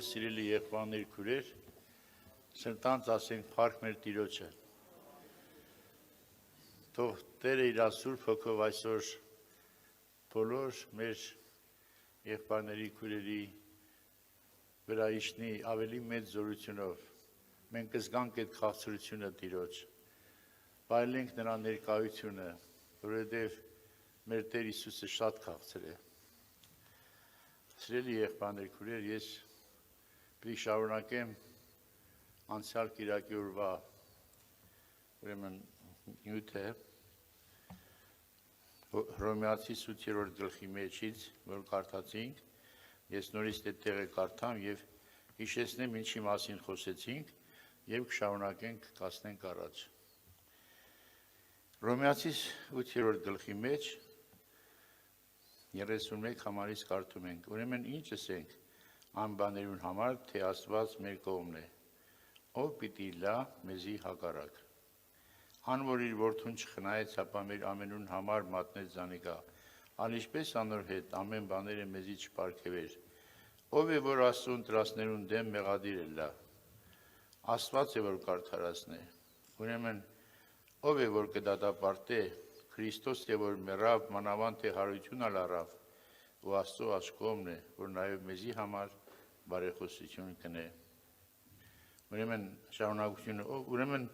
ձեզ սիրելի եղբայրներ, քույրեր, սրտանց ասենք փառք մեր Տիրոջը։ Թող Տերը իր Սուրբ Հոգով այսօր բոլոր մեր եղբայրների, քույրերի վրա իջնի ավելի մեծ զորությունով։ Մենք կզգանք այդ քաղցրությունը Տիրոջ, վայելենք նրա ներկայությունը, որովհետև մեր Տեր Հիսուսը շատ քաղցր է։ Սիրելի եղբայրներ, քույրեր, ես պիտի շարունակեմ անցյալ կիրակի օրվա ուրեմն նյութը Հռոմեացի 8-րդ գլխի մեջից, որ կարդացինք, ես նորից այդ տեղը կարդամ եւ հիշեցնեմ ինչի մասին խոսեցինք եւ կշարունակենք կասնենք առաջ։ Հռոմեացի 8-րդ գլխի մեջ 31 համարից կարդում ենք. Ուրեմն ինչ ասենք այն բաներուն համար, թե Աստված մեր կողմն է, ով պիտի լա մեզի հակառակ։ Ան որ իր որդուն չխնայեց, ապա մեր ամենուն համար մատնեց զանիկա, ալ ինչպես անոր հետ ամեն բաները մեզի չպարգևեր, ով է որ Աստծուն տրասներուն դեմ մեղադիր է լա, Աստված է որ կարդարացնե, ուրեմն ով է որ կդատապարտե, Քրիստոս է որ մեռավ, մանավանդ թե հարություն առավ, ու Աստծո աշխոհն է, որ նաև մեզի համար բարեխոսություն կնե։ Ուրեմն շարունակությունը, ուրեմն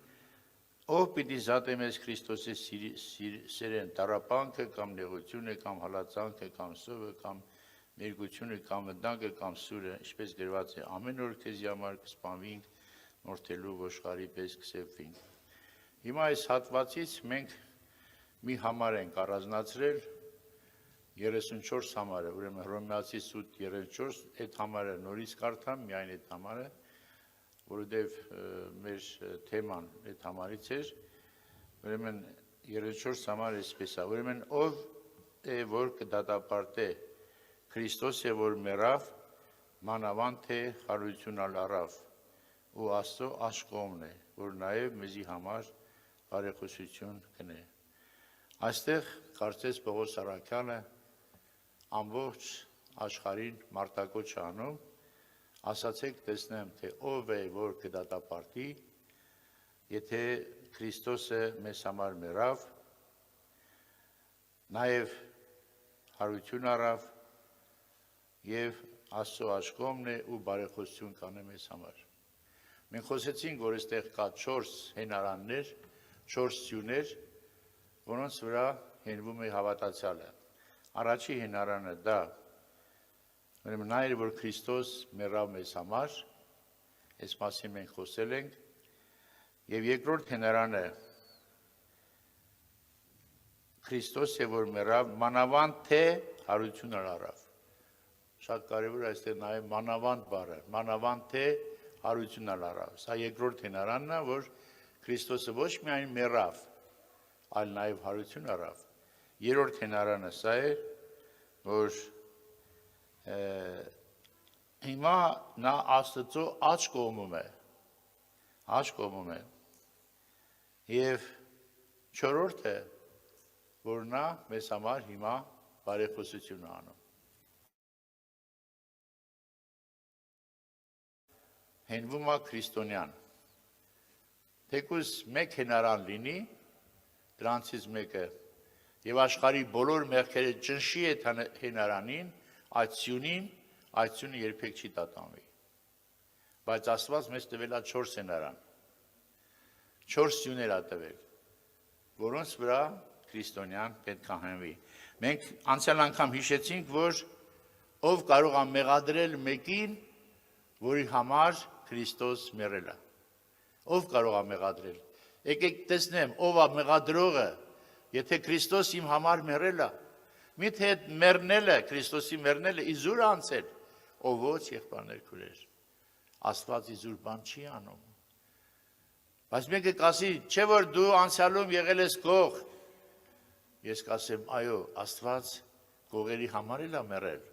ով պիտի զատե մեզ Քրիստոսի սերեն, տառապանքը կամ նեղությունը կամ հալածանքը կամ սովը կամ մերգությունը կամ վտանգը կամ սուրը, ինչպես գրված է, ամեն օր քեզի համար կսպանվենք, մորթելու ոշխարի պես կսեպվենք։ Հիմա այս հատվածից մենք մի համար ենք առանձնացրել 34 համարը, ուրեմն Հռոմեացի 8:34, այդ համարը նորից կարդամ, միայն այդ համարը, որովհետև մեր թեման այդ համարից էր, ուրեմն 34 համար էսպես է, ուրեմն ով է որ կդատապարտե, Քրիստոս է որ մեռավ, մանավանդ թե հարություն առավ, ու Աստծո աշխոհն է, որ նաև մեզի համար բարեխոսություն կնե։ Այստեղ կարծես Պողոս առաքյալը ամբողջ աշխարհին մարտակոչ անում, ասացեք տեսնեմ, թե ով է որ կդատապարտի, եթե Քրիստոսը մեզ համար մեռավ, նաև հարություն առավ եւ Աստծո աշխոհն է ու բարեխոսություն կանե մեզ համար։ Մենք խոսեցինք, որ այստեղ կա 4 հենարաններ, 4 սյուներ, որոնց վրա հենվում է հավատացյալը։ Առաջի հենարանը դա, ուրեմն նա էր, որ Քրիստոս մեռավ մեզ համար, այս մասին մենք խոսել ենք, եւ երկրորդ հենարանը Քրիստոս է, որ մեռավ, մանավանդ թե հարություն առավ։ Շատ կարևոր է այստեղ նաև մանավանդ բառը, մանավանդ թե հարություն առավ։ Սա երկրորդ հենարանն է, որ Քրիստոսը ոչ միայն մեռավ, այլ նաև հարություն առավ։ Երրորդ հենարանը սա է, որ հիմա նա Աստծո աջ կողմում է, եւ չորրորդը, որ նա մեզ համար հիմա բարեխոսություն է անում։ Հենվում է քրիստոնյան։ Թեկուզ մեկ հենարան լինի, դրանցից մեկը, եւ աշխարհի բոլոր մեղքերը ճնշի այդ հենարանին, այդ սյունը երբեք չի տատանվի։ Բայց Աստված մեզ տվել է 4 հենարան, 4 սյուներ է տվել, որոնց վրա քրիստոնյան պետք է հենվի։ Մենք անցյալ անգամ հիշեցինք, որ ով կարող է մեղադրել մեկին, որի համար Քրիստոս մեռել է։ Ով կարող է մեղադրել։ Եկեք տեսնեմ, ով է մեղադրողը, եթե Քրիստոս իմ համար մեռել է, միթե այդ մեռնելը, Քրիստոսի մեռնելը իզուր անցել, ով ոչ եղբայրներ քույրեր, Աստված իզուր բան չի անում։ Բայց մեկը կասի, չէ որ դու անցյալում եղել ես գող, ես կասեմ, այո, Աստված գողերի համար էլ է մեռել։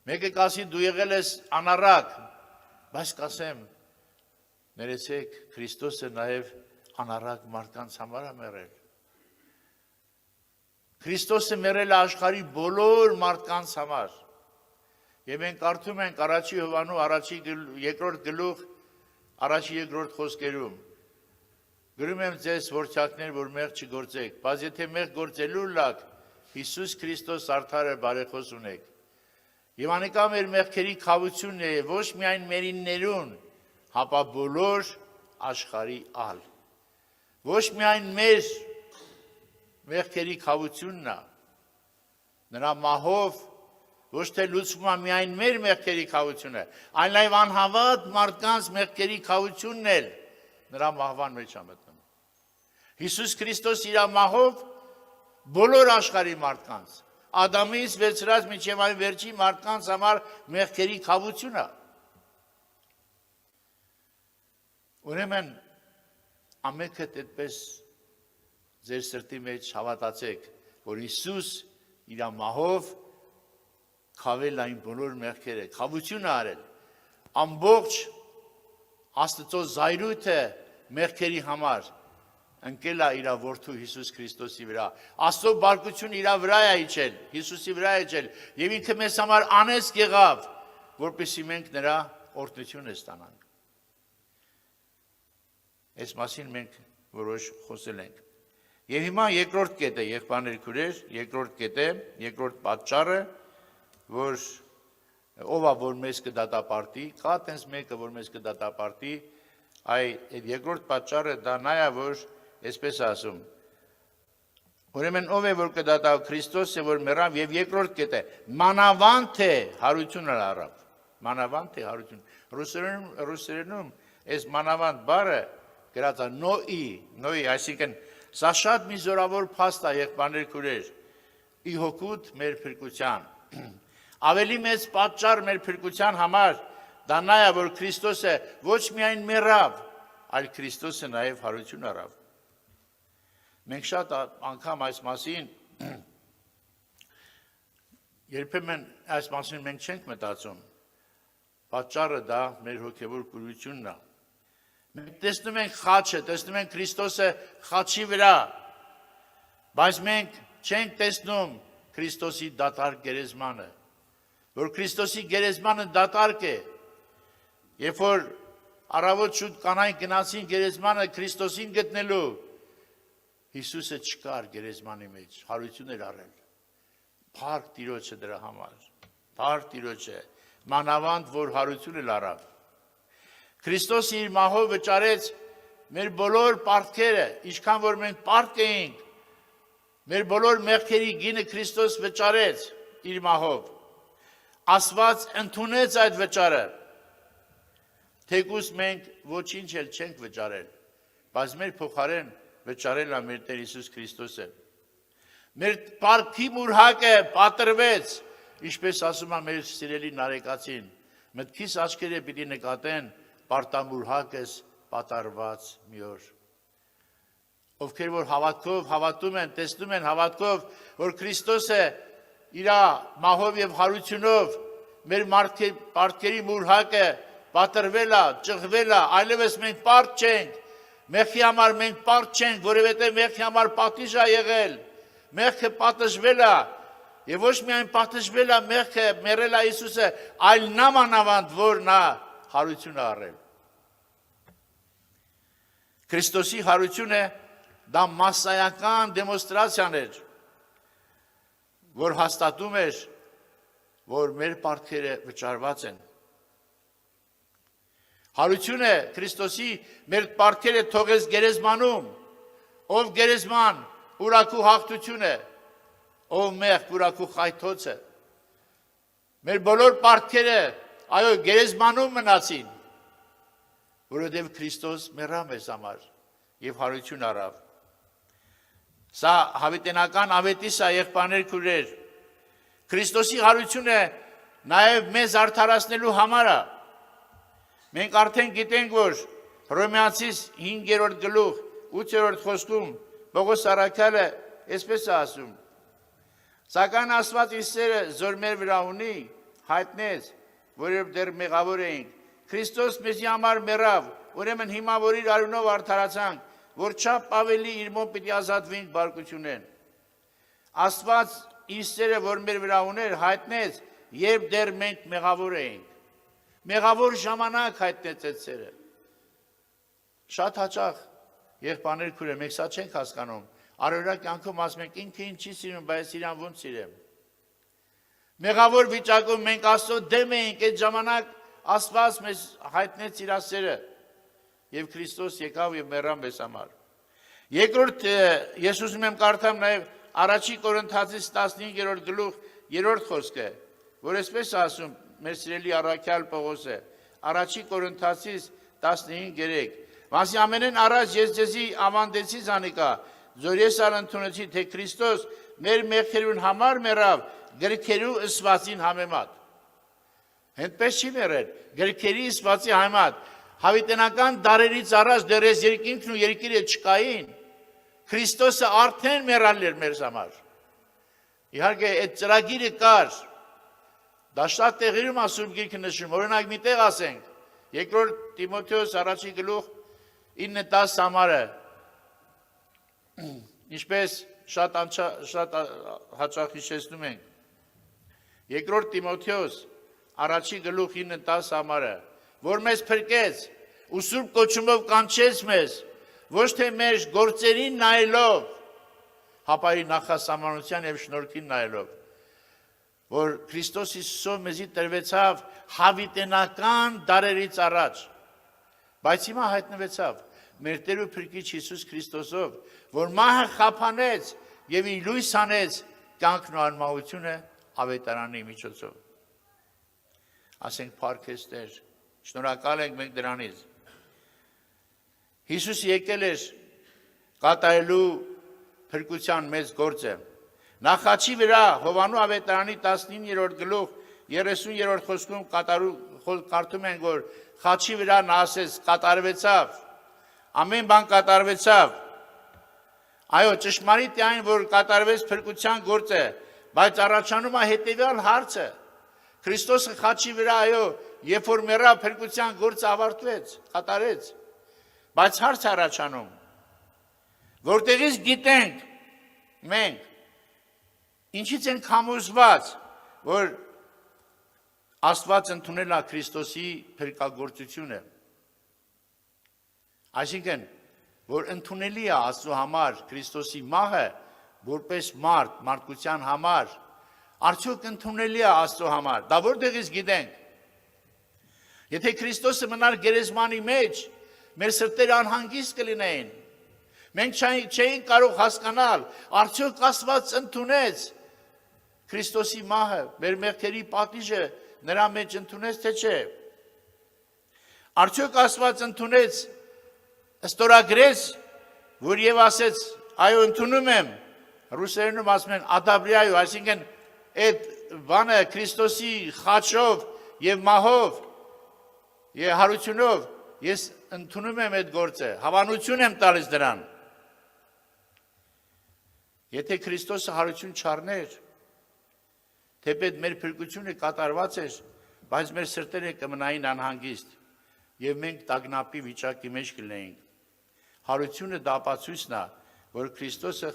Մեկը կասի, դու եղել ես անառակ, բայց կասեմ, ներեցեք, Քրիստոսը նաև անառակ մարդկանց համար է մեռել։ Քրիստոսը մեռել է աշխարհի բոլոր մարդկանց համար։ Եվ մենք կարդում ենք առաջի Հովանու առաջի երկրորդ գլուխ առաջի երկրորդ խոսքերում գրում եմ ձեզ որդյակներ, որ մեղք չգործեք, բայց եթե մեղք գործելու լակ Հիսուս Քրիստոս արդար է բարեխոս ունեք։ Եվ անիկա մեր մեղքերի քավությունն է ոչ միայն մերիններուն, հապա բոլոր աշխարհի ալ։ Ոչ միայն մեր մեղքերի քավությունն է, նրա մահով ոչ թե լուծվում է միայն մեր մեղքերի քավությունը, այլև անհավատ մարդկանց մեղքերի քավությունն էլ նրա մահվան մեջ է մտնում։ Հիսուս Քրիստոս իր մահով բոլոր աշխարհի մարդկանց, Ադամից վերցրած մինչև այն վերջի մարդկանց համար մեղքերի քավությունը։ Ուրեմն ամենքը այդպես ձեր սրտի մեջ հավատացեք, որ Հիսուս իր մահով քավել այն բոլոր մեղքերը, քավությունը արել, ամբողջ Աստծո զայրույթը մեղքերի համար ընկել է իր որդու Հիսուս Քրիստոսի վրա, Աստծո բարկությունը իր վրա է իջել, Հիսուսի վրա է իջել, եւ ինքը մեզ համար անեսք եղավ, որպեսզի մենք նրա օրհնությունը ստանանք։ Այս մասին մենք որոշ խոսել ենք։ Եվ հիմա երկրորդ կետը, եղբայրներ քուրեր, երկրորդ կետը, երկրորդ պատճառը, որ ով է որ մեզ կդատապարտի, կա տենց մեկը որ մեզ կդատապարտի, այդ երկրորդ պատճառը դա նա է, որ այսպես ասում։ Ուրեմն ով է որ կդատա Քրիստոսը որ մեռավ եւ երկրորդ կետը մանավանդ թե հարությունը առավ։ Մանավանդ թե հարություն։ Ռուսերենում այս մանավանդ բառը գրած է նոյի, այսինքն սա շատ մի զորավոր փաստ է եղբայրներ քուրեր։ Ի հոգուտ մեր փրկության։ Ավելի մեծ պատճառ մեր փրկության համար դա նա է, որ Քրիստոսը ոչ միայն մեռավ, այլ Քրիստոսը նաև հարություն առավ։ Մենք շատ անգամ այս մասին երբեմն այս մասին մենք չենք մտածում։ Պատճառը դա մեր հոգևոր կուրությունն է։ Մենք տեսնում ենք խաչը, տեսնում ենք Քրիստոսը խաչի վրա, բայց մենք չենք տեսնում Քրիստոսի դատարկ գերեզմանը, որ Քրիստոսի գերեզմանը դատարկ է, երբ որ առավոտ շուտ կանայք գնացին գերեզմանը Քրիստոսին գտնելու, Հիսուսը չկար գերեզմանի մեջ, հարություն էր առել, փառք Տիրոջը դրա համար, փառք Տիրոջը, մանավանդ որ հարություն էլ առավ։ Քրիստոսը իր մահով վճարեց մեր բոլոր պարտքերը, ինչքան որ մենք պարտք էինք, մեր բոլոր մեղքերի գինը Քրիստոս վճարեց իր մահով։ Աստված ընդունեց այդ վճարը, թեկուզ մենք ոչինչ էլ չենք վճարել, բայց մեր փոխարեն վճարել է մեր Տեր Հիսուս Քրիստոսը։ Մեր պարտքի մուրհակը պատրվեց, ինչպես ասում է մեր սիրելի նարեկացին, մտքիս աչքերը պիտի նկատեն պարտամուրհակս պատարված մի օր։ Ովքեր որ հավատքով հավատում են, տեսնում են հավատքով, որ Քրիստոսը իր մահով եւ հարությունով մեր պարտքերի մուրհակը պատրվել է, ճղվել է, այլևս մենք պարտ չենք, մեղքի համար մենք պարտ չենք, որովհետև մեղքի համար պատիժ է եղել, մեղքը պատժվել է, եւ ոչ միայն պատժվել է մեղքը, մեռել է Հիսուսը, այլ նամանավանդ որ նա հարություն է առել։ Քրիստոսի հարությունը դա մասսայական դեմոնստրացիան էր, որ հաստատում էր, որ մեր պարտքերը վճարված են։ Հարությունը Քրիստոսի մեր պարտքերը թողեց գերեզմանում, ով գերեզման ուրաքու հաղթությունը, ով մեղք ուրաքու խայթոցը։ Մեր բոլոր պարտքերը այո գերեզմանում մնացին, որովհետև Քրիստոս մեռավ մեզ համար եւ հարություն առավ։ Սա հավիտենական ավետիս է եղբայրներ քուրեր։ Քրիստոսի հարությունը նաև մեզ արդարացնելու համար է։ Մենք արդեն գիտենք, որ Հռոմեացիս 5-րդ գլուխ 8-րդ խոսքում Պողոս առաքյալը այսպես է ասում. Սակայն Աստված իր սերը զոր մեր վրա ունի, հայտնեց, որով դեռ մեղավոր էինք։ Քրիստոս մեզի համար մեռավ, ուրեմն հիմա որ իր արյունով արդարացանք, որ չափ ավելի իր մոտ պիտի ազատվենք բարկությունեն։ Աստված իր սերը, որ մեր վրա ուներ, հայտնեց, երբ դեռ մենք մեղավոր էինք։ Մեղավոր ժամանակ հայտնեց այդ սերը։ Շատ հաճախ եղբայրներ քույրեր, մենք սա չենք հասկանում։ Առօրյա կյանքում ասում ենք ինքը ինչի սիրում, բայց իրան ոնց սիրեմ։ Մեղավոր վիճակում մենք Աստծո դեմ էինք, այդ ժամանակ Աստված մեզ հայտնեց իր սերը եւ Քրիստոս եկավ եւ մեռավ մեզ համար։ Երկրորդ Եսուսում եմ կարդամ նաեւ Առաջի Կորինթացիս 15-րդ գլուխ 3-րդ խոսքը, որ այսպես ասում մեր սիրելի առաքյալ Պողոսը, Առաջի Կորինթացիս 15:3, «Մասի ամենեն առաջ ես ձեզի ավանդեցի զանիկա, որ ես ընդունեցի, թե Քրիստոս մեր մեղքերուն համար մեռավ գրքերու ըսվածին համեմատ»։ Հետպես չի մեռել, գրքերի ըսվածի համեմատ։ Հավիտենական դարերից առաջ դեռ այս երկինքն ու երկիրը չկային, Քրիստոսը արդեն մեռալ էր մեր համար։ Իհարկե այդ ծրագիրը կար։ Դա շատ տեղերում ասում գիրքը նշում, օրինակ մի տեղ ասենք, երկրորդ Տիմոթեոս առաջի գլուխ 9-10 համարը, ինչպես շատ հաճախ հիշեցնում ենք, երկրորդ Տիմոթեոս առաջի գլուխ 9-10 համարը, որ մեզ փրկեց ու սուրբ կոչումով կանչեց մեզ, ոչ թե մեր գործերին նայելով, հապայի նախասահմանության եւ շնորհքին նայելով, որ Քրիստոս Հիսուսով մեզի տրվեցավ հավիտենական դարերից առաջ, բայց հիմա հայտնվեցավ մեր Տեր ու Փրկիչ Հիսուս Քրիստոսով, որ մահը խափանեց եւ իր լույս անեց կյանքն ու անմահությունը ավետարանի միջոցով։ Ասենք փառքես Տեր, շնորհակալ ենք մենք դրանից։ Հիսուս եկել էր կատարելու փրկության մեծ գործը։ Նա խաչի վրա Հովանու ավետարանի 19-րդ գլուխ 30-րդ խոսքում կարդում ենք, որ խաչի վրա նա ասեց կատարվեցավ, ամեն բան կատարվեցավ։ Այո, ճշմարիտ է այն, որ կատարվեց փրկության գործը, բայց առաջանում է հետևյալ հարցը։ Քրիստոսը խաչի վրա, այո, երբ որ մեռավ, փրկության գործը ավարտվեց, կատարեց։ Բայց հարց առաջանում, որտեղից գիտենք մենք, ինչից ենք համոզված, որ Աստված ընդունել է Քրիստոսի փրկագործությունը։ Այսինքն, որ ընդունելի է Աստծո համար Քրիստոսի մահը, որպես մարդկության համար, արդյոք ընդունելի է Աստծո համար, դա որտեղից գիտենք։ Եթե Քրիստոսը մնար գերեզմանի մեջ, մեր սրտերը անհանգիստ կլինեին։ Մենք չէինք կարող հասկանալ, արդյոք Աստված ընդունեց Քրիստոսի մահը, մեր մեղքերի պատիժը նրա մեջ ընդունեց, թե չէ։ Արդյոք Աստված ընդունեց, ստորագրեց, որ եւ ասեց, այո, ընդունում եմ, ռուսերենում ասում են ադաբրիայու, այսինքն այդ բանը Քրիստոսի խաչով եւ մահով եւ հարությունով ես ընդունում եմ այդ գործը, հավանություն եմ տալիս դրան։ Եթե Քրիստոսը հարություն չառներ, թեպետ մեր փրկությունը կատարված էր, բայց մեր սրտերը կմնային անհանգիստ եւ մենք տագնապի վիճակի մեջ կլինեինք։ Հարությունը դա ապացույցն է, որ Քրիստոսի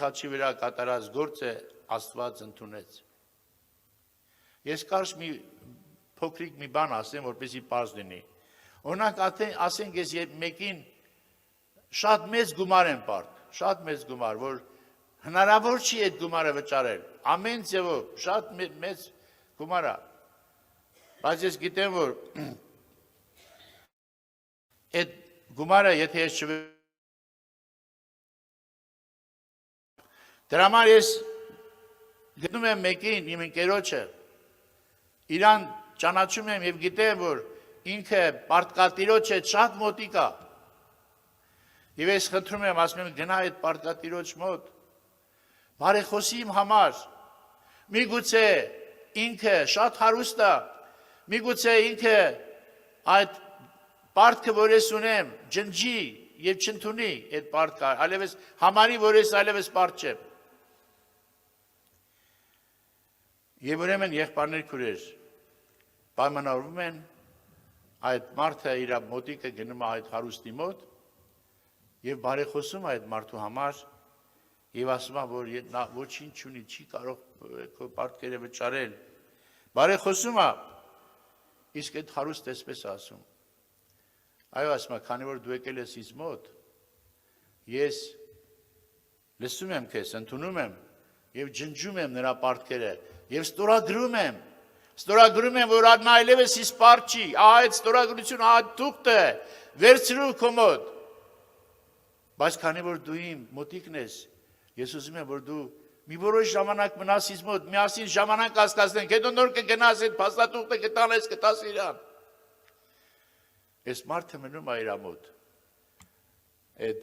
խաչի վրա կատարած գործը Աստված ընդունեց։ Ես կարճ մի փոքրիկ մի բան ասեմ, որպեսզի պարզ լինի։ Օրինակ ասենք ես մեկին շատ մեծ գումար եմ պարկ, շատ մեծ գումար, որ հնարավոր չի այդ գումարը վճարել, ամեն ձևով, շատ մեծ գումար է։ Բայց ես գիտեմ, որ այդ գումարը, եթե ես դրա համար ես գտնում եմ մեկին, իմ ընկերոջը, իրան ճանաչում եմ եւ գիտեմ, որ ինքը պարտկատիրոջ է շատ մոտիկ է։ Եվ ես խնդրում եմ, ասում եմ, գնա այդ պարտկատիրոջ մոտ, բարեխոսի իմ համար, միգուցե ինքը շատ հարուստ է, միգուցե ինքը այդ պարտքը, որ ես ունեմ, ջնջի եւ չընդունի այդ պարտքը, այլևս համարի, որ ես այլևս պարտ չեմ։ Եվ ուրեմն եղբայրներ քույրեր, պայմանավորվում են, այդ մարդը իր մոտիկը գնում է այդ հարուստի մոտ եւ բարեխոսում այդ մարդու համար Եվ ասում է, որ նա ոչինչ չունի, չի կարող քո պարտքերը վճարել։ Բարեխոսում է, իսկ այդ հարուստ էսպես ասում։ Այո, ասում է, քանի որ դու եկել ես ինձ մոտ, ես լսում եմ քեզ, ընդունում եմ եւ ջնջում եմ նրա պարտքերը եւ ստորագրում եմ, որ նա այլևս ինձ պարտ չի, այդ ստորագրությունը ադուկտ է, վերցրու քո մոտ։ Բայց քանի որ դու իմ մոտիկն ես, ես ուզում եմ, որ դու մի որոշ ժամանակ մնաս ինձ մոտ, միասին ժամանակ անցկացնենք, հետո նոր կգնաս այդ փաստաթուղթը կտանես, կտաս իրան։ Այս մարդը մնում է իր մոտ, այդ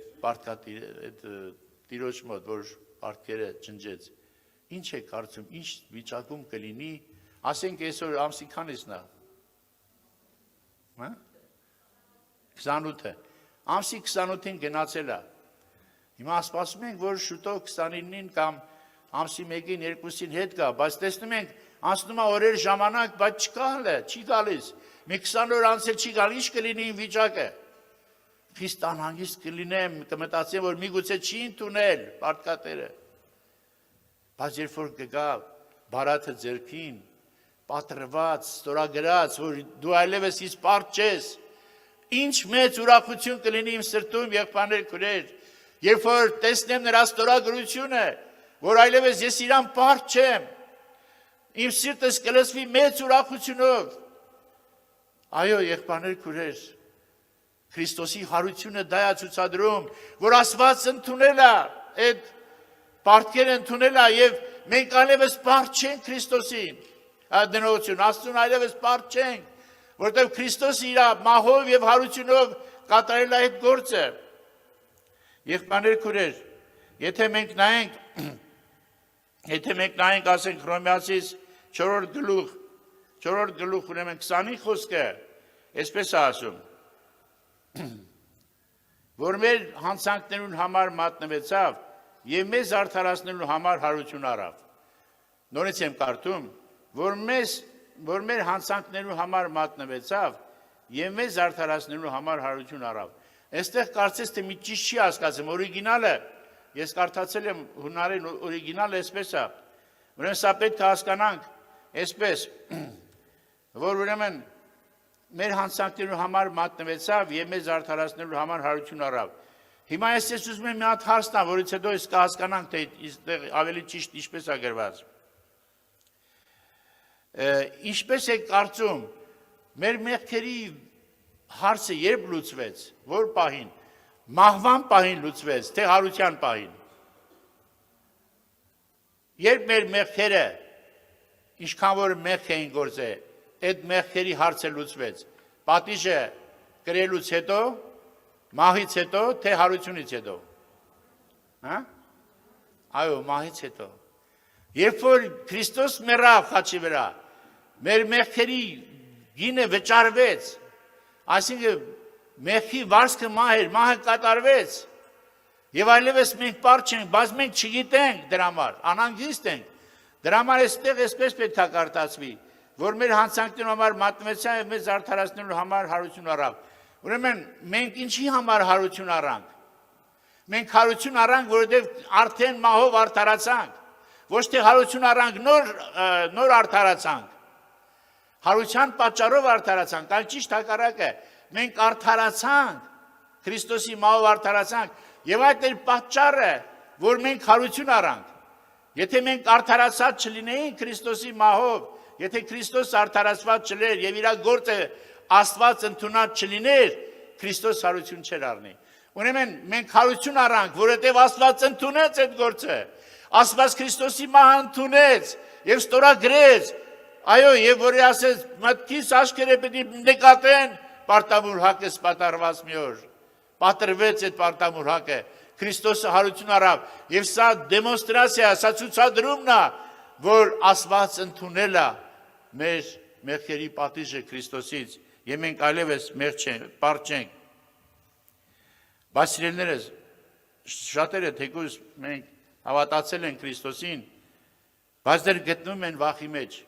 տիրոջ մոտ, որ պարտքերը ջնջեց։ Ինչ է կարծում, ինչ վիճակում կլինի, ասենք այսօր ամսի քանիսն է։ 28-ը։ Ամսի 28-ին գնացել է։ Հիմա սպասում ենք, որ շուտով 29-ին կամ ամսի 1-ին, 2-ին հետ գա, բայց տեսնում ենք, անցնում է օրեր ժամանակ, բայց չի գալիս։ Մի 20 օր անցել չի գալ, ինչ կլինի իմ վիճակը։ Խիստ անհանգիստ կլինեմ, կմտածեմ, որ միգուցե չի ընդունել պարտքատերը։ Բայց երբ որ կգա բարաթը ձեռքին, պատրված, ստորագրած, որ դու այլևս ինձ պարտ չես, ինչ մեծ ուրախություն կլինի իմ սրտում, եղբայրներ, քույրեր, երբ որ տեսնեմ նրա ստորագրությունը, որ այլևս ես իրան պարտ չեմ, իմ սիրտս կլսվի մեծ ուրախությունով։ Այո, եղբայրներ, քույրեր, Քրիստոսի հարությունը դա է ցուցադրում, որ Աստված ընդունել է, այդ պարտքերը ընդունել է եւ մենք այլևս պարտ չենք Քրիստոսին։ Դնողություն, Աստծուն այլևս պարտ չենք, որտեղ Քրիստոսը իր մահով եւ հարությունով կատարել է այդ գործը։ Եղբայրներ, քույրեր, եթե մենք նայենք, ասենք Հռոմեացիս 4-րդ գլուխ, ուրեմն 20-ի խոսքը, այսպես է ասում, որ մեր հանցանքներուն համար մատնվեցավ եւ մեզ արդարացնելու համար հարություն առավ։ Նորից եմ կարդում, որ մեր հանցանքներու համար մատնվեցավ եւ մեզ արդարացնելու համար հարություն առավ։ Այստեղ կարծես թե մի ճիշտ չի հասկացում, օրիգինալը, ես կարդացել եմ հունարեն օրիգինալը այսպես է։ Ուրեմն սա պետք է հասկանանք այսպես, որ ուրեմն մեր հանցանքներու համար մատնվեցավ եւ մեզ արդարացնելու համար հարություն առավ։ Հիմա ես ուզում եմ մի հատ հարց տամ, որից հետո ես կհասկանանք, թե այստեղ ավելի ճիշտ ինչպես է գրված։ Ինչպես եք կարծում, մեր մեղքերի հարցը երբ լուծվեց, որ պահին, մահվան պահին լուծվեց, թե հարության պահին։ Երբ մեր մեղքերը, ինչքան որ մեղք էին գործել, այդ մեղքերի հարցը լուծվեց, պատիժը կրելուց հետո, մահից հետո, թե հարությունից հետո։ Այո, մահից հետո։ Երբ որ Քրիստոս մեռավ խաչի վրա, մեր մեղքերի գինը վճարվեց, այսինքն մեղքի վարձքը մահը կատարվեց, եւ այլևս մենք պարտ չենք, բայց մենք չգիտենք դրա համար, անհանգիստ ենք։ Դրա համար այստեղ այսպես պետք է կարդացվի, որ մեր հանցանքներու համար մատնվեցավ եւ մեզ արդարացնելու համար հարություն առավ։ Ուրեմն մենք ինչի համար հարություն առանք։ Մենք հարություն առանք, որովհետեւ արդեն մահով արդարացանք։ Ոչ թե հարություն առանք, նոր արդարացանք։ Հարության պատճառով արդարացանք, այլ ճիշտ հակառակը։ Մենք արդարացանք, Քրիստոսի մահով արդարացանք, եւ այդ էր պատճառը, որ մենք հարություն առանք։ Եթե մենք արդարացած չլինեինք Քրիստոսի մահով, եթե Քրիստոս արդարացված չլեր եւ իր գործը Աստված ընդունած չլիներ, Քրիստոս հարություն չէր առնի։ Ուրեմն մենք հարություն առանք, որովհետեւ Աստված ընդունեց այդ գործը։ Աստված Քրիստոսի մահը ընդունեց եւ ստորագրեց։ Այո, եւ որի ասեց, մտքիս աչքերը պիտի նկատեն պարտամուր հակը սպատարված մի օր։ Պատրվեց այդ պարտամուր հակը։ Քրիստոսը հարություն առավ եւ սա դեմոնստրացիա, սա ցուցադրումն է, որ Աստված ընդունել է մեր մեղքերի պատիժը Քրիստոսից եւ մենք այլևս պարտ չենք։ Բայց սիրելիներս, շատերը թեկուզ մենք հավատացել են Քրիստոսին, բայց դեռ գտնվում են վախի մեջ,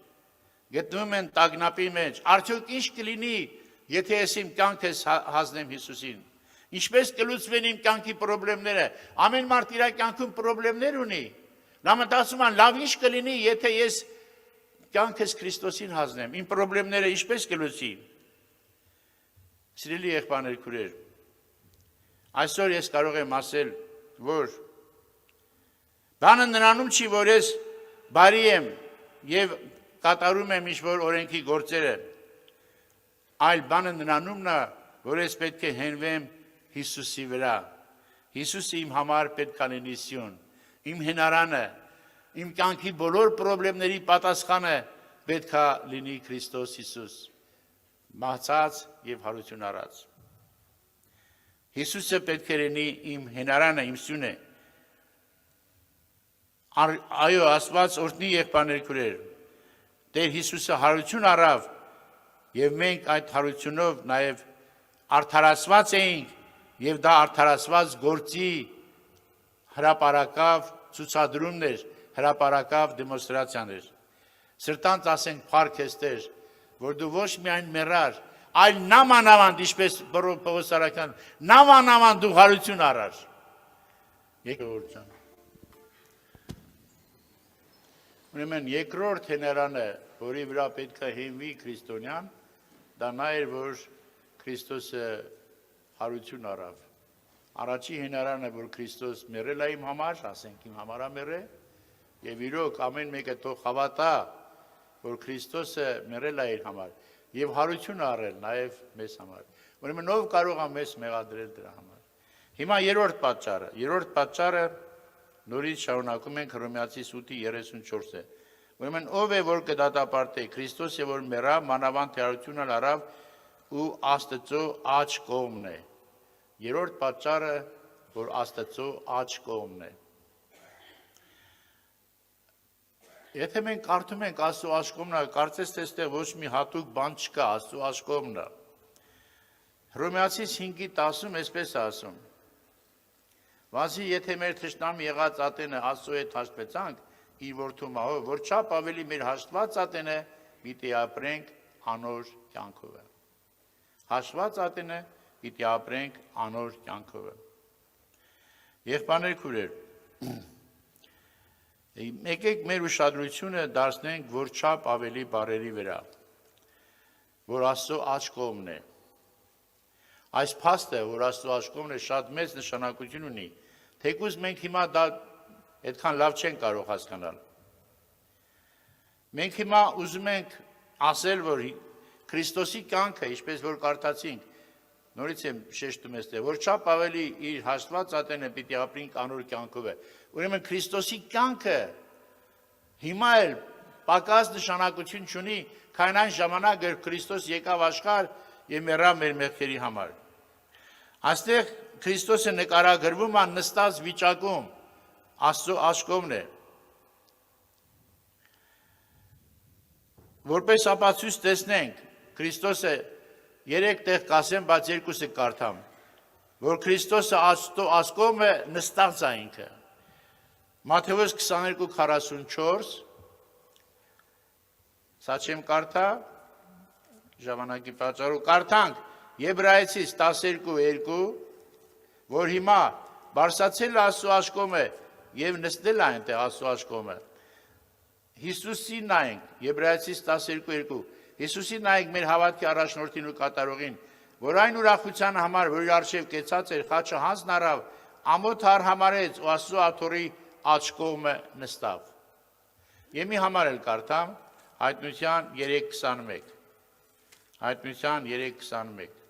գտնվում են տագնապի մեջ։ Արդյոք ինչ կլինի, եթե ես իմ կյանքս հանձնեմ Հիսուսին։ Ինչպես կլուծվեն իմ կյանքի խնդիրները։ Ամեն մարդ իր կյանքում խնդիրներ ունի։ Նա մտածում է լավ ինչ կլինի, եթե ես կյանքս Քրիստոսին հանձնեմ։ Իմ խնդիրները ինչպես կլուծի։ Սիրելի եղբայրներ, քույրեր, այսօր ես կարող եմ ասել, որ բանը նրանում չի, որ ես բարի եմ եւ կատարում եմ ինչ-որ օրենքի գործերը, այլ բանը նրանումն է, որ ես պետք է հենվեմ Հիսուսի վրա։ Հիսուսը իմ համար պետք է լինի սյուն, իմ հնարանը, իմ կյանքի բոլոր խնդիրների պատասխանը պետք է լինի Քրիստոս Հիսուս, մահացած եւ հարություն առած։ Հիսուսը պետք է լինի իմ հնարանը, իմ սյունը։ Այո, Աստված օրհնի եղբայրներ քույրեր։ Տեր Հիսուսը հարություն առավ եւ մենք այդ հարությունով նաեւ արդարացված էինք եւ դա արդարացված գործի հրապարակավ ցուցադրումներ, հրապարակավ դեմոնստրացիաներ։ Սրտանց ասենք փառք ես Տեր, որ դու ոչ միայն մեռար, այլ նամանավանդ, ինչպես Պողոս Արաքյան, նամանավանդ դու հարություն առար։ Երկրորդ ջան։ Ուրեմն երկրորդ հնարանը, որի վրա պետք է հիմնվի քրիստոնյան, դա նա էր, որ Քրիստոսը հարություն առավ։ Առաջի հնարանը, որ Քրիստոս մեռել է իմ համար, ասենք իմ համար է մեռել, եւ իրոք ամեն մեկը թող հավատա, որ Քրիստոսը մեռել է իր համար եւ հարություն առել նաեւ մեզ համար։ Ուրեմն ով կարող է մեզ մեղադրել դրա համար։ Հիմա երրորդ պատճառը նորից շարունակում ենք Հռոմեացի 8:34-ը։ Ուրեմն ով է որ կդատապարտե Քրիստոսը որ մեռավ, մանավանդ հարությունը առավ ու Աստծո աջ կողմն է։ Երրորդ պատճառը, որ Աստծո աջ կողմն է։ Եթե մենք կարդում ենք Աստծո աջ կողմն, կարծես թե այստեղ ոչ մի հատուկ բան չկա, Աստծո աջ կողմն է։ Հռոմեացի 5:10-ում այսպես է ասում. Վասի եթե մեր թշնամի եղած ատենը Աստծո հետ հաշտվեցանք, իր որդու մահով, որ չափ ավելի մեր հաշտված ատենը պիտի ապրենք անոր կյանքով։ Հաշտված ատենը պիտի ապրենք անոր կյանքով։ Եղբայրներ քույրեր, եկեք մեր ուշադրությունը դարձնենք որ չափ ավելի բարերի վրա, որ Աստծո աջ կողմն է։ Այս փաստը, որ Աստծո աջ կողմն է, շատ մեծ նշանակություն ունի, թեկուզ մենք հիմա դա այդքան լավ չենք կարող հասկանալ։ Մենք հիմա ուզում ենք ասել, որ Քրիստոսի կյանքը, ինչպես որ կարդացինք, նորից եմ շեշտում այստեղ, որ չափ ավելի իր հաշտված ատենը պիտի ապրենք անոր կյանքով է։ Ուրեմն Քրիստոսի կյանքը հիմա էլ պակաս նշանակություն չունի, քան այն ժամանակ, երբ Քրիստոս եկավ աշխարհ եւ մեռավ մեր մեղքերի համար։ Այստեղ Քրիստոսը նկարագրվում է նստած վիճակում, Աստծո աջ կողմն է։ Որպես ապացույց տեսնենք, Քրիստոսը 3 տեղ կասեմ, բայց 2-ը կարդամ, որ Քրիստոսը Աստծո աջ կողմը նստած է ինքը։ Մատթեոս 22:44, սա չեմ կարդա, ժամանակի պատճառով կարդանք Եբրայեցիս 12:2, որ հիմա բարձրացել է Աստծո աջ կողմը եւ նստել է այնտեղ Աստծո աջ կողմը։ Հիսուսին նայենք, Եբրայեցիս 12:2, Հիսուսին նայենք մեր հավատքի առաջնորդին ու կատարողին, որ այն ուրախության համար, որ իր արժև կեցած էր, խաչը հանձն առավ, ամոթ արհամարեց ու Աստծո աթոռի աջ կողմը նստավ։ Եվ մի համար էլ կարդամ, Հայտնության 3:21։ Հայտնության 3:21։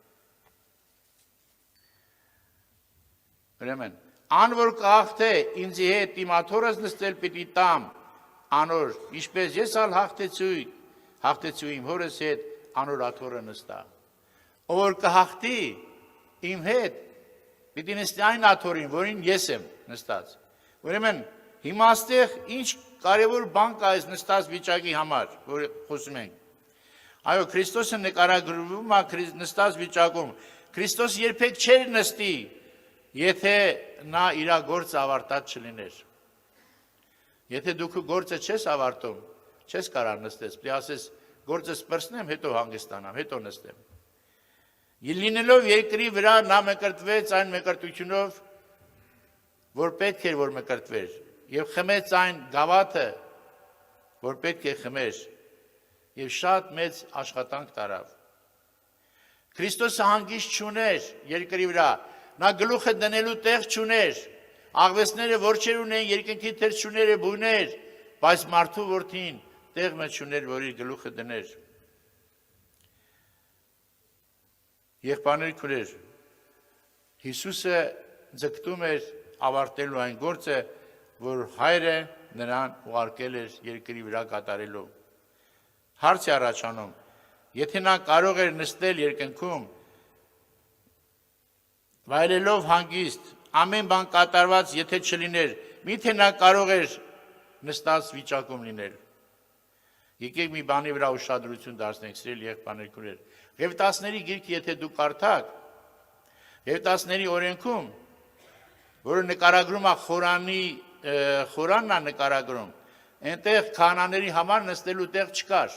Ուրեմն, ան որ կհաղթե ինձի հետ իմ աթոռս նստել պիտի տամ անոր, ինչպես ես ալ հաղթեցու իմ հորս հետ անոր աթոռը նստա։ Ով որ կհաղթի իմ հետ պիտի նստի այն աթոռին, որին ես եմ նստած։ Ուրեմն, հիմա այստեղ ինչ կարևոր բան կա այս նստած վիճակի համար, որ խոսում ենք։ Այո, Քրիստոսը նկարագրվում է նստած վիճակում։ Քրիստոս երբեք չէր նստի, եթե նա իր գործը ավարտած չլիներ։ Եթե դու քո գործը չես ավարտում, չես կարող նստես, պիտի ասես գործը սպրսնեմ, հետո հանգստանամ, հետո նստեմ։ Լինելով երկրի վրա նա մկրտվեց այն մկրտությունով, որ պետք էր որ մկրտվեր, եւ խմեց այն գավաթը, որ պետք է խմեր, եւ շատ մեծ աշխատանք տարավ։ Քրիստոսը հանգիստ չուներ երկրի վրա, նա գլուխը դնելու տեղ չուներ, աղվեսները որջեր ունեն, երկնքի թռչունները բույներ, բայց մարդու որդին տեղ մեջ չուներ, որ իր գլուխը դներ։ Եղբայրներ քույրեր, Հիսուսը ձգտում էր ավարտելու այն գործը, որ Հայրը նրան ուղարկել էր երկրի վրա կատարելու։ Հարց է առաջանում, եթե նա կարող էր նստել երկնքում, վայելելով հանգիստ, ամեն բան կատարված, եթե չլիներ, միթե նա կարող էր նստած վիճակում լինել։ Եկեք մի բանի վրա ուշադրություն դարձնենք, սիրելի եղբայրներ քույրեր։ Ղևտացների գիրքը եթե դուք կարդաք, Ղևտացների օրենքում, որը նկարագրում է խորանն է նկարագրում, այնտեղ քահանաների համար նստելու տեղ չկար։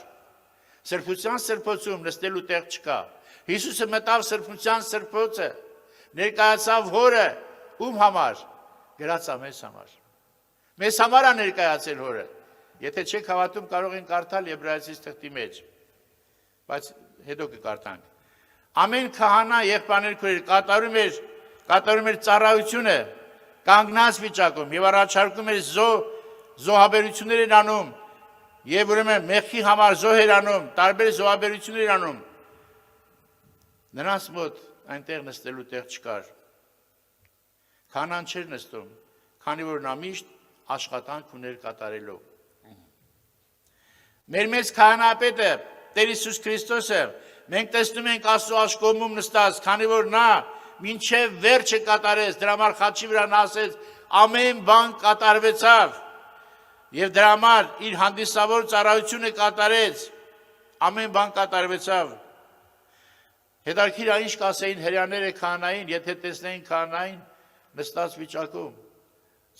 Սրբության սրբոցում նստելու տեղ չկա։ Հիսուսը մտավ սրբության սրբոցը, ներկայացավ Հորը, ում համար, գրածա մեզ համար։ Մեզ համար է ներկայացել Հորը։ Եթե չեք հավատում, կարող են կարդալ Եբրայեցիս թղթի մեջ, բայց հետո կկարդանք։ Ամեն քահանա եղբայրներ քույրեր կատարում էր ծառայությունը կանգնած վիճակում եւ առաջարկում էր զոհաբերություններ էր անում եւ ուրեմն մեղքի համար զոհ էր անում, տարբեր զոհաբերություններ էր անում։ Նրանց մոտ այնտեղ նստելու տեղ չկար։ Քահանան չէր նստում, քանի որ նա միշտ աշխատանք ուներ կատարելու։ Մեր մեծ քահանապետը Տեր Հիսուս Քրիստոսը մենք տեսնում ենք Աստծո աշկոմում նստած, քանի որ նա մինչև վերջը կատարեց, դրա համար խաչի վրա նա ասեց ամեն բան կատարվեցավ եւ դրա համար իր հանդիսավոր ծառայությունը կատարեց, ամեն բան կատարվեցավ։ Հետարքիր է ինչ կասեին հրեաները քահանային, եթե տեսնեին քահանային նստած վիճակում,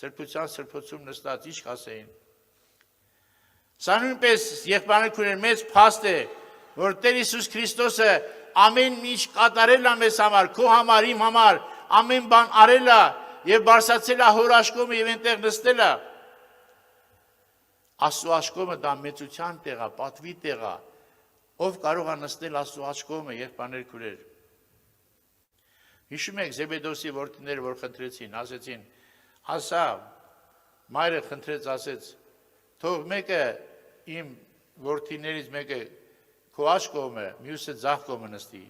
սրբության սրբոցում նստած, ինչ կասեին։ Սա նույնպես եղբայրներ քույրեր մեծ փաստ է, որ Տեր Հիսուս Քրիստոսը ամեն ինչ կատարել է մեզ համար, քո համար, իմ համար, ամեն բան արել է եւ բարձրացել է Հոր աշկոմը եւ այնտեղ նստել է։ Աստծո աշկոմը դա մեծության տեղ է, պատվի տեղ է։ Ով կարող է նստել Աստծո աշկոմը, եղբայրներ քույրեր։ Հիշում եք Զեբեդոսի որդիները, որ խնդրեցին, ասեցին, ասա, մայրը խնդրեց, ասեց, թող մեկը իմ որդիներից մեկը քո աջ կողմը, մյուսը ձախ կողմը նստի։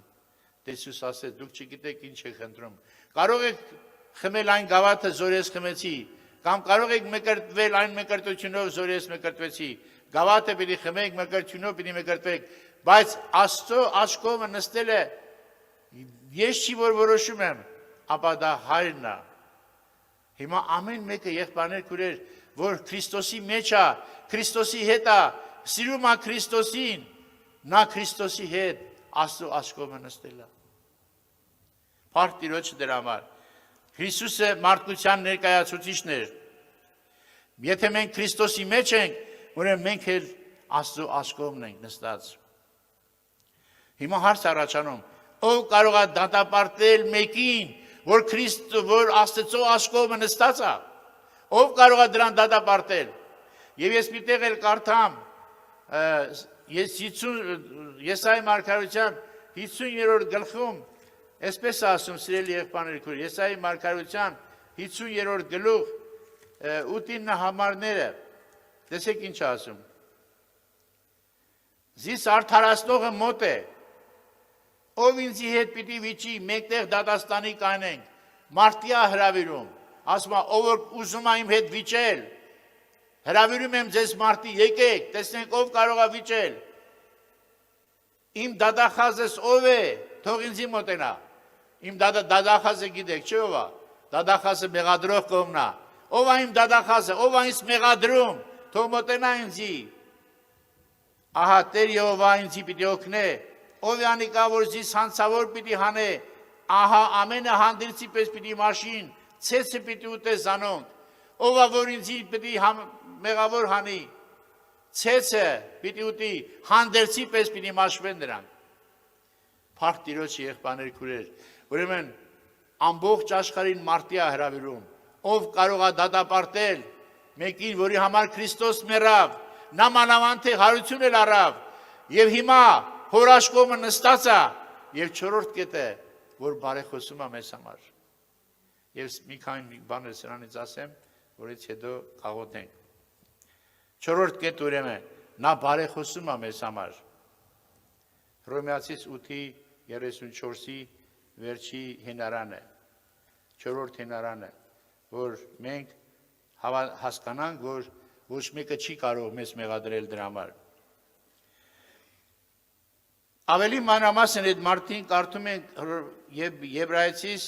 Տեսուս ասեց, դուք չգիտեք ինչ եք խնդրում։ Կարող եք խմել այն գավաթը, որ ես խմեցի, կամ կարող եք մկրտվել այն մկրտությունով, որ ես մկրտվեցի։ Գավաթը պիտի խմեք, մկրտությունով պիտի մկրտվեք, բայց Աստծո աջ կողմը նստելը ես չի որ որոշում եմ, ապա դա Հայրն է։ Հիմա ամեն մեկը եղբայրներ քույրեր, որ Քրիստոսի մեջ է, Քրիստոսի հետ է, սիրում է Քրիստոսին, նա Քրիստոսի հետ Աստծո աշկոմը նստել է։ Փառք Տիրոջը դրա համար։ Հիսուսը մարդկության ներկայացուցիչն էր։ Եթե մենք Քրիստոսի մեջ ենք, ուրեմն մենք էլ Աստծո աշկոմն ենք նստած։ Հիմա հարց առաջանում, ով կարող է դատապարտել մեկին, որ Աստծո աշկոմը նստած է, ով կարող է դրան դատապարտել։ Եվ ես մի տեղ էլ կարդամ, Եսայի մարգարության 50-րդ գլխում, այսպես ասում, սիրելի եղբայրներ քույր, Եսայի մարգարության 50-րդ գլուխ 8-9 համարները, տեսեք ինչ ասում։ Զիս արդարացնողը մոտ է, ով ինձի հետ պիտի վիճի, մեկտեղ դատաստանի կանենք, մարդիա հրավիրում, ասում է, ով որ ուզում է իմ հետ վիճել, հրավիրում եմ ձեզ մարդի, եկեք, տեսնենք ով կարող է վիճել, իմ դադախազս ով է, թող ինձի մոտենա, իմ դադախազը գիտեք, չէ ով է, դադախազը մեղադրող կողմն է, ով է իմ դադախազը, ով է ինձ մեղադրում, թող մոտենա ինձի, ահա Տեր Եհովա ինձի պիտի օգնե, ով է անիկա, որ զիս հանցավոր պիտի հանե, ահա ամենը հանդերձի պես պիտի մաշին, ցեցը պիտի ուտե զանոնք, ով է, որ ինձի պիտի մեղավոր հանի, ցեցը պիտի ուտի, հանդերձի պես պիտի մաշվեն նրանք։ Փառք Տիրոջի եղբայրներ քուրեր։ Ուրեմն ամբողջ աշխարհին մարտի է հրավիրում, ով կարող է դատապարտել մեկին, որի համար Քրիստոս մեռավ, նա մանավանդ հարություն էլ առավ, եւ հիմա հորաշկոմը նստած է, եւ չորրորդ կետը, որ բարեխոսում է մեզ համար։ Եվ մի քանի բաներ սրանից ասեմ, որից հետո կաղոթենք։ Չորրորդ կետ ուրեմն նա բարեխոսում է մեզ համար։ Հռոմեացիս 8:34-ի վերջի հենարանը, չորրորդ հենարանը, որ մենք հասկանանք, որ ոչ մեկը չի կարող մեզ մեղադրել դրա համար։ Ավելի մանրամասն այդ մարդին կարդում ենք Եբրայեցիս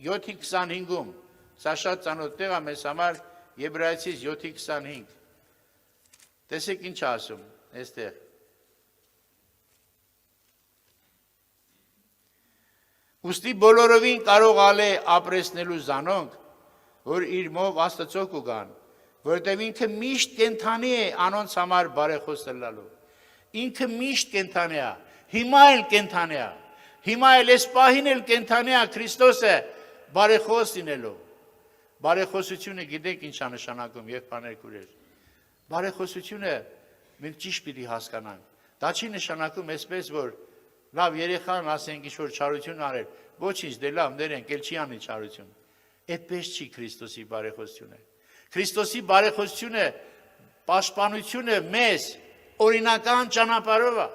7:25-ում, սա շատ ծանոթ տեղ է մեզ համար, Եբրայեցիս 7:25։ Տեսեք ինչ ասում այստեղ։ Ուստի բոլորովին կարող ալե ապրեսնելու զանոնք, որ իր մով Աստծո կգան, որտեղ ինքը միշտ կենթանի է անոնց համար բարեխոս լալու։ Ինքը միշտ կենթանի է, հիմա էլ կենթանի է, հիմա էլ այս պահին էլ կենթանի է Քրիստոսը բարեխոս լինելու։ Բարեխոսությունը գիտեք ինչ է նշանակում, եղբայրներ քուրեր։ Բարեխոսությունը մենք ճիշտ պիտի հասկանանք։ Դա չի նշանակում այսպես, որ լավ երեխան ասենք ինչ-որ չարություն արել, ոչինչ, դե լավ ներենք, էլ չի անի չարություն։ Այդպես չի Քրիստոսի բարեխոսությունը։ Քրիստոսի բարեխոսությունը պաշտպանությունը մեզ օրինական ճանապարհով է։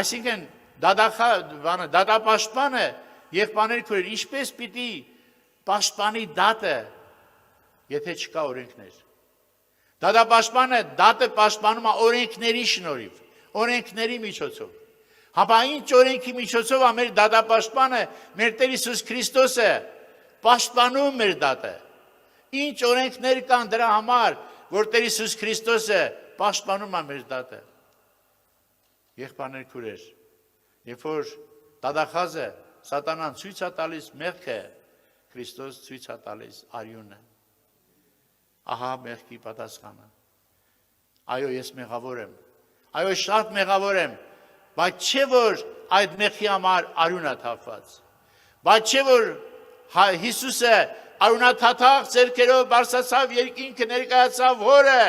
Այսինքն դատապաշտպանը եղբայրներ քուրեր, ինչպես պիտի պաշտպանի դատը, եթե չկա օրենքներ։ Դատապաշտպանը դատը պաշտպանում է օրենքների շնորհիվ, օրենքների միջոցով։ Հապա ինչ օրենքի միջոցով է մեր դատապաշտպանը, մեր Տեր Հիսուս Քրիստոսը պաշտպանում մեր դատը։ Ինչ օրենքներ կան դրա համար, որ Տեր Հիսուս Քրիստոսը պաշտպանում է մեր դատը։ Եղբայրներ քուրեր, երբ որ դատախազը սատանան ցույց է տալիս մեղքը, Քրիստոս ցույց է տալիս արյունը։ Ահա մեղքի պատասխանը։ Այո, ես մեղավոր եմ։ Այո, շատ մեղավոր եմ, բայց չէ որ այդ մեղքի համար արյուն է թափված։ Բայց չէ որ Հիսուսը արյունաթաթախ ձեռքերով բարձրացավ երկինքը, ներկայացավ Հորը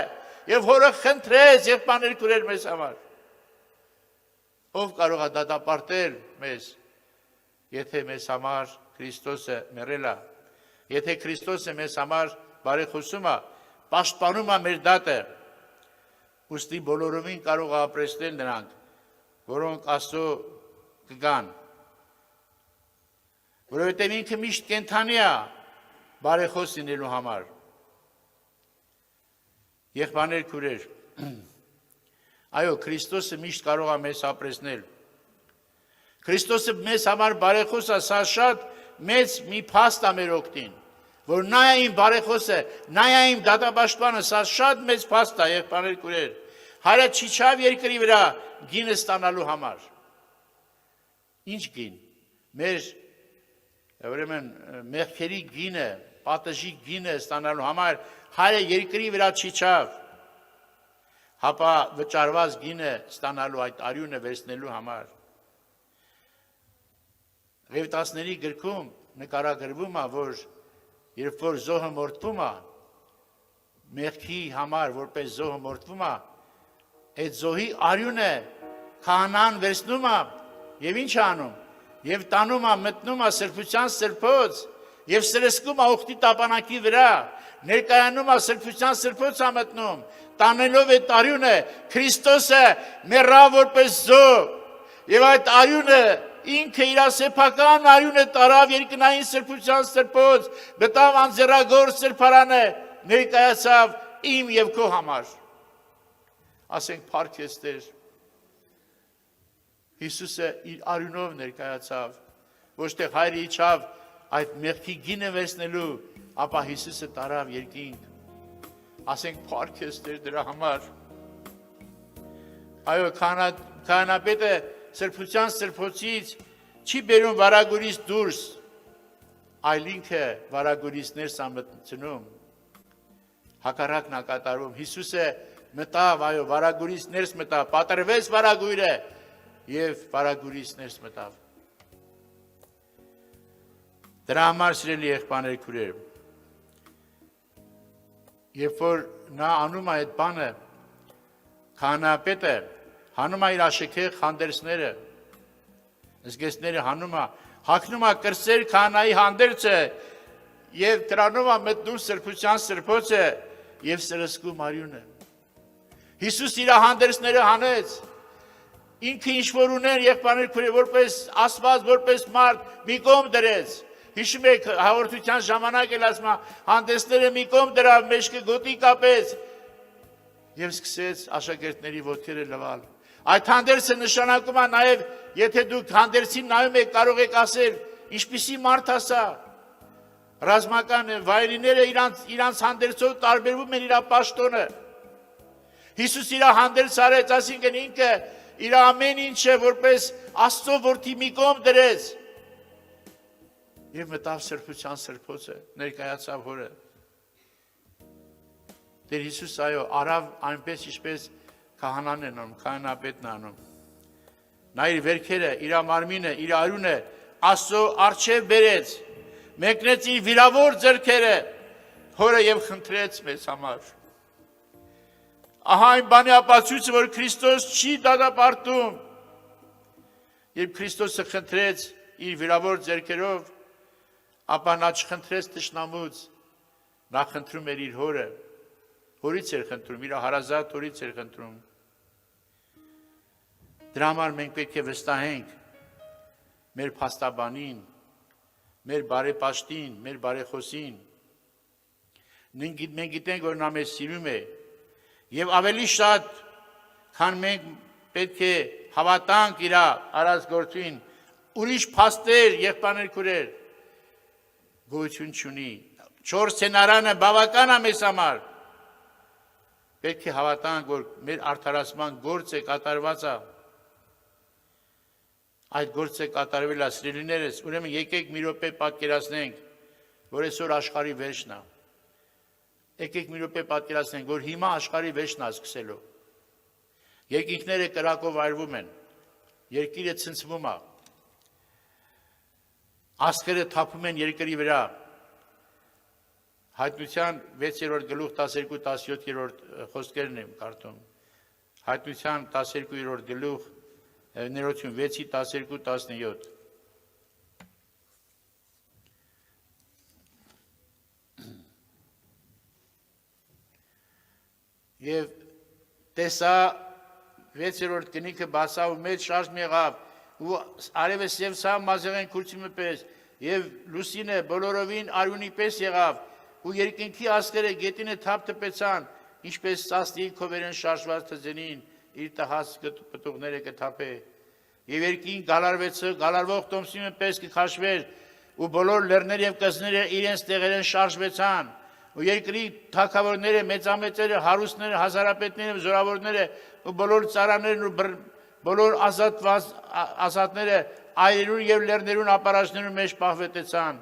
եւ Հորը խնդրեց եղբայրներ քուրեր մեզ համար։ Ով կարող է դատապարտել մեզ, եթե մեզ համար Քրիստոսը մեռել է, եթե Քրիստոսը մեզ համար բարեխոսում է, պաշտպանում է մեր դատը, ուստի բոլորովին կարող է ապրեսնել նրանք, որոնք Աստծո կգան, որովհետև ինքը միշտ կենթանի է բարեխոս լինելու համար։ Եղբայրներ քուրեր, այո, Քրիստոսը միշտ կարող է մեզ ապրեսնել։ Քրիստոսը մեզ համար բարեխոս է, սա շատ մեծ մի փաստ է մեր օգտին, որ նա է իմ բարեխոսը, նա է իմ դատապաշտպանը, սա շատ մեծ փաստ է, եղբայրներ քուրեր։ Հայրը չիջավ երկրի վրա գինը ստանալու համար։ Ինչ գին։ Մեր ուրեմն մեղքերի գինը, պատժի գինը ստանալու համար հայրը երկրի վրա չիջավ, հապա վճարված գինը ստանալու այդ արյունը վերցնելու համար։ Ղևտացների գրքում նկարագրվում է, որ երբ որ զոհը մորթվում է, մեղքի համար որպես զոհը մորթվում է, այդ զոհի արյունը քահանան վերցնում է եւ ինչ անում, եւ տանում է, մտնում է սրբության սրբոց եւ սրսկում է ուխտի տապանակի վրա, ներկայանում է սրբության սրբոց է մտնում, տանելով այդ արյունը Քրիստոսը մեռավ որպես զոհ եւ այդ արյունը ինքը իր սեփական արյունը տարավ երկնային սրբության սրբոց, մտավ անձեռագործ սրբարանը, ներկայացավ իմ եւ քո համար։ Ասենք փառք ես Տեր։ Հիսուսը իր արյունով ներկայացավ, ոչ թե հայրը իջավ այդ մեղքի գինը վերցնելու, ապա Հիսուսը տարավ երկինք։ Ասենք փառք ես Տեր դրա համար։ Այո, քահանապետը սրբության սրբոցից չի բերում վարագուրից դուրս, այլ ինքը վարագուրից ներս է մտնում։ Հակառակն է կատարվում։ Հիսուսը մտավ, այո, վարագուրից ներս մտավ, պատրվեց վարագույրը եւ վարագուրից ներս մտավ։ Դրա համար սիրելի եղբայրներ քույրեր, երբ որ նա անում է այդ բանը, քահանայապետը հանում է իր աշեքեղ հանդերձները, զգեստները հանում է, հագնում է կրսեր քահանայի հանդերձը եւ դրանով է մտնում սրբության սրբոցը եւ սրսկում արյունը։ Հիսուս իր հանդերձները հանեց, ինքը ինչ որ ուներ եղբայրներ քույրեր, որպես Աստված, որպես մարդ մի կողմ դրեց։ Հիշում եք հաղորդության ժամանակ էլ ասում հանդեսները մի կողմ դրավ, մեջքը գոտի կապեց եւ սկսեց աշակերտների ոտքերը լվալ։ Այդ հանդերձը նշանակում է նաեւ, եթե դուք հանդերձին նայում եք, կարող եք ասել, ինչպիսի մարդ ասա։ Ռազմական վայրիները իրանց հանդերձով տարբերվում են իր պաշտոնը։ Հիսուս իր հանդերձ արեց, այսինքն ինքը իր ամեն ինչը որպես Աստծո որդի մի կողմ դրեց։ Եվ մտավ սրբության սրբոցը, ներկայացավ հորը։ Տեր Հիսուս այո, արավ այնպես, ինչպես քահանան են անում, քահանապետն անում։ Նա իր վերքերը, իր մարմինը, իր արյունը Աստծո առջև բերեց, մեկնեց իր վիրավոր ձեռքերը հորը եւ խնդրեց մեզ համար։ Ահա այն բանի ապացույցը, որ Քրիստոս չի դատապարտում։ Երբ Քրիստոսը խնդրեց իր վիրավոր ձեռքերով, ապա նա չխնդրեց թշնամուց, նա խնդրում էր իր հորը, հորից էր խնդրում, իր հարազատ հորից էր խնդրում։ Դրա համար մենք պետք է վստահենք մեր փաստաբանին, մեր բարեպաշտին, մեր բարեխոսին։ Մենք գիտենք, որ նա մեզ սիրում է, եւ ավելի շատ, քան մենք պետք է հավատանք իր արած գործին, ուրիշ փաստեր, եղբայրներ քույրեր, գոյություն չունի։ 4 սցենարանը բավական է մեզ համար։ Պետք է հավատանք, որ մեր արդարացման գործը կատարված է։ Այդ գործը կատարվել է, սիրելիներս, ուրեմն եկեք մի րոպե պատկերացնենք, որ այսօր աշխարհի վերջն է։ Եկեք մի րոպե պատկերացնենք, որ հիմա աշխարհի վերջն է սկսելու։ Երկինքները կրակով այրվում են, երկիրը ցնցվում է, աստղերը թափում են երկրի վրա։ Հայտնության 6-րդ գլուխ 12-17-րդ խոսքերն եմ կարդում։ Հայտնության 12-րդ գլուխ ներողություն 6-ի 12-17։ Եվ տեսա 6-րդ կնիքը բացավ ու մեծ շարժ եղավ ու արևս եւ սա մազեղեն քուրծիմը պես եւ լուսինը բոլորովին արյունի պես եղավ ու երկինքի աստղերը գետինը թափ տպեցան ինչպես սաստի քովերեն շարժված թզենին իր տհաս պտուղները կթափե եւ երկին գալարվող տոմսիմը պես կքաշվեր ու բոլոր լեռները եւ կզները իրենց տեղերեն շարժվեցան ու երկրի թագավորները մեծամեծերը հարուստները հազարապետները զորավորները ու բոլոր ծառաներն ու բոլոր ազատները այրերուն եւ լեռներուն ապարաշներուն մեջ պահվետեցան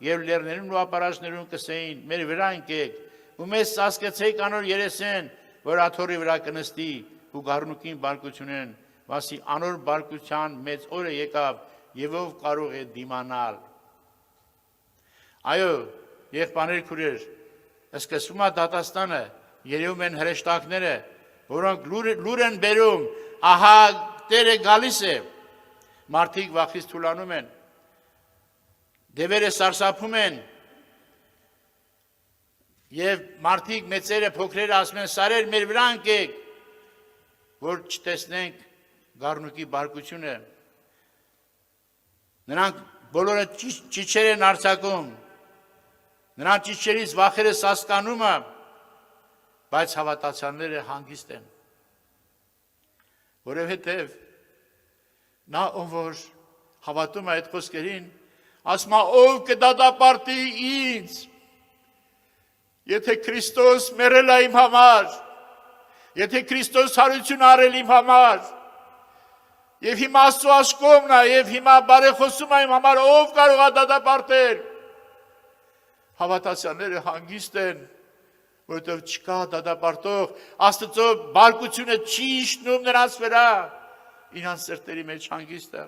եւ լեռներուն ու ապարաշներուն կսեին մեր վրա ընկեք ու մեզ սասկեցեք անոր երեսեն որ աթոռի վրա կնստի ու գառնուկին բարկությունեն վասի անոր բարկության մեծ օրը եկավ եւ ով կարող է դիմանալ այո եղբայրներ քույրեր սկսվում է դատաստանը երևում են հրեշտակները որոնք լուր են բերում ահա Տերը գալիս է մարդիկ վախից թուլանում են դևերը սարսափում են եւ մարդիկ մեծերը փոքրերը ասում են սարեր մեր վրա ընկեք որ չտեսնենք գառնուկի բարկությունը նրանք բոլորը ճիչեր են արձակում նրանց ճիչերից վախերը սասկանում է բայց հավատացյալները հանգիստ են որովհետև նա ով որ հավատում է այդ խոսքերին ասում է ով կդատապարտի ինձ եթե Քրիստոս մեռել է իմ համար եթե Քրիստոս հարություն արել իմ համար եւ հիմա Աստծո աշկոմն է եւ հիմա բարեխոսում է իմ համար ով կարող է դատապարտել հավատացյալները հանգիստ են որովհետև չկա դատապարտող, Աստծո բարկությունը չի իջնում նրանց վրա, իրանց սրտերի մեջ հանգիստը։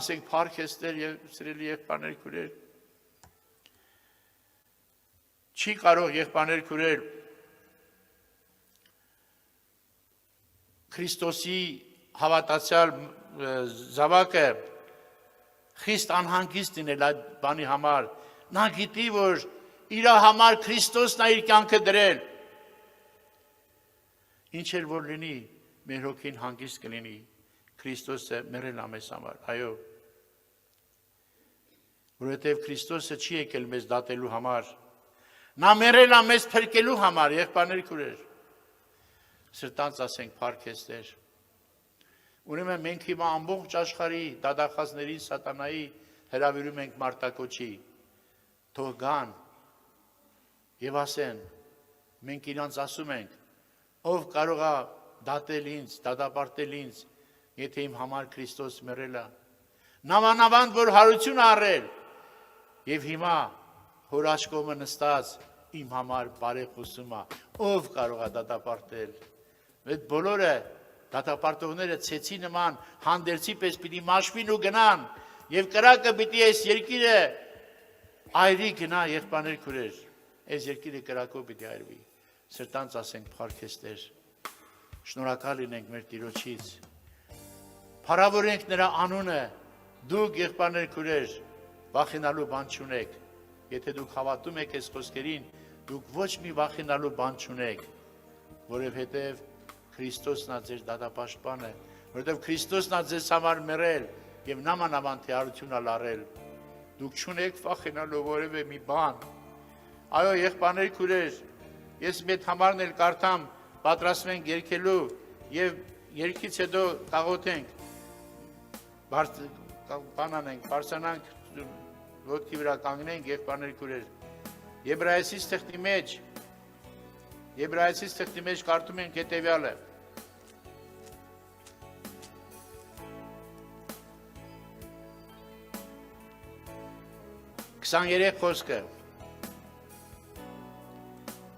Ասենք փառքեստեր եւ սիրելի եղբայրներ քուրեր։ Չի կարող եղբայրներ քուրեր Քրիստոսի հավատացյալ զավակը խիստ անհանգիստ լինել այդ բանի համար։ Նա գիտի, որ իր համար Քրիստոսն է իր կյանքը դրել։ Ինչ էլ որ լինի, մեր հոգին հանգիստ կլինի։ Քրիստոսը մեռել է մեզ համար, այո։ Որովհետև Քրիստոսը չի եկել մեզ դատելու համար։ Նա մեռել է մեզ փրկելու համար, եղբայրներ քուրեր։ Սրտանց ասենք փառքեստեր։ Ուրեմն մենք հիմա ամբողջ աշխարհի դատախազների սատանայի հրավիրում ենք մարտակոչի։ Թող գան եւ ասեն, մենք իրանց ասում ենք, ով կարող է դատել ինձ, դատապարտել ինձ, եթե իմ համար Քրիստոս մեռել է։ Նամանավանդ որ հարություն առել եւ հիմա հոր աչքոմը նստած իմ համար բարեխ խոսում է, ով կարող է դատապարտել։ Այդ բոլորը դատապարտողները ցեցի նման հանդերձի պես պիտի մաշվին ու գնան եւ կրակը պիտի այս երկիրը այրի գնա եղբայրներ քուրեր։ Այս երկիրը կրակով պիտի այրվի։ Սրտանց ասենք փառքեստեր։ Շնորհակալ լինենք մեր Տիրոջից։ Փառավորենք նրա անունը։ Դուք եղբայրներ քուրեր վախենալու բան չունեք։ Եթե դուք հավատում եք այս խոսքերին, դուք ոչ մի վախենալու բան չունեք, որովհետև Քրիստոսն է ձեր դատապաշտպանը, որովհետև Քրիստոսն է ձեզ համար մեռել եւ նամանավանդ հարություն ալարել։ Դուք չունեք վախենալու որևէ մի բան։ Այո, եղբայրներ քուրեր, ես մեծ համարն էլ կարդամ, պատրաստվում ենք երգելու եւ երգից հետո կաղոթենք։ Բանանենք, բարձրանանք, ոտքի վրա կանգնենք եղբայրներ քուրեր։ Եբրայեցիս թղթի մեջ կարդում ենք հետևյալը. 23 խոսքը։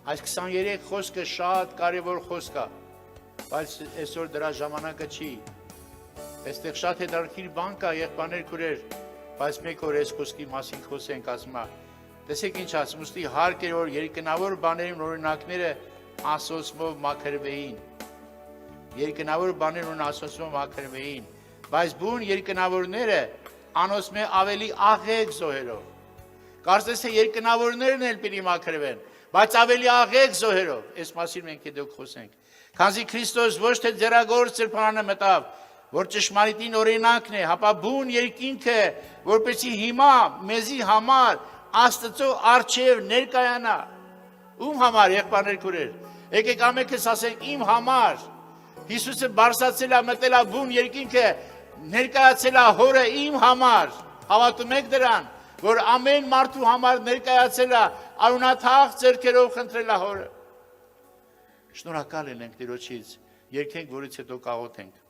Այս 23 խոսքը շատ կարևոր խոսք է, բայց այսօր դրա ժամանակը չի։ Այստեղ շատ հետաքրքիր բան կա, եղբայրներ քուրեր, բայց մեկ օր այս խոսքի մասին խոսենք, ասում է։ Տեսեք ինչ ասում, ուստի հարկ էր որ երկնավոր բաներն օրինակները ասոցմով մաքրվեին։ Երկնավոր բաներն ասոցմով մաքրվեին, բայց բուն երկնավորները անոսմե ավելի աղեկ զոհերով։ Կարծես թե երկնավորներն էլ պիտի մաքրվեն, բայց ավելի աղեկ զոհերով։ Այս մասին մենք դուք խոսենք։ Քանզի Քրիստոս ոչ թե ձեռագործ սրբարանը մտավ, որ ճշմարիտին օրինակն է, հապա բուն երկինքը, որպեսզի հիմա մեզի համար Աստծո առջև ներկայանա։ Ում համար, եղբայրներ քուրեր։ Եկեք ամենքս ասենք իմ համար։ Հիսուսը բարձրացել է, մտել է բուն երկինքը, ներկայացել է հորը իմ համար։ Հավատում եք դրան, որ ամեն մարդու համար ներկայացել է, արունաթաղ ձեռքերով խնդրել է հորը։ Շնորհակալ ենք Տիրոջից, երգենք, որից հետո կաղոթենք։